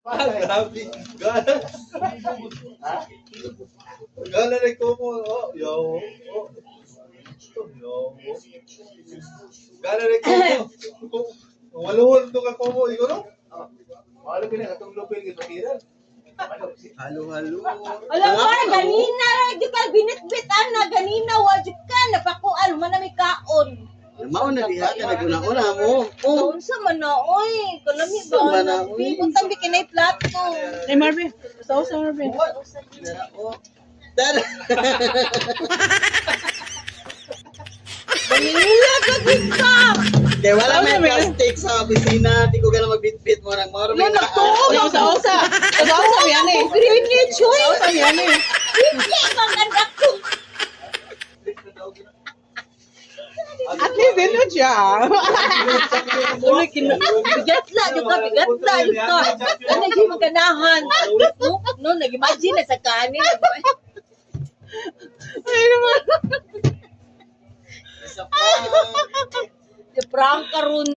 Grabe. Gana. Ha? Gana rin ko mo. Oh, yo. Oh. Yo. Gana rin ko mo. Maluhon to ka ko mo. Ikaw no? Wala ka na. Atong lupin ka pakiran. Halo. Alam mo, ganina rin yung ka binitbitan na ganina. Wajib ka. Napakuan. Manami kaon. Mao na diha ka naguna-una mo. Oh, Doon sa manaoy. Kalami Sa ba? manaoy. Puntang bikinay plato. Eh, Marvin. Sa Marvin. oh. Dada. Ganina ka kita. Kaya wala may plastic sa opisina, di ko gana magbitbit mo nang moro may Sa Sa yan eh. Greenwich, hoy. Sa yan eh. Hindi, maganda ko. At least din siya. Bigat la, yung ka, bigat la, yung ka. Ano naging maganahan? No, nag-imagine na sa kanin. Ay naman. Isa pa. Prank ka ron.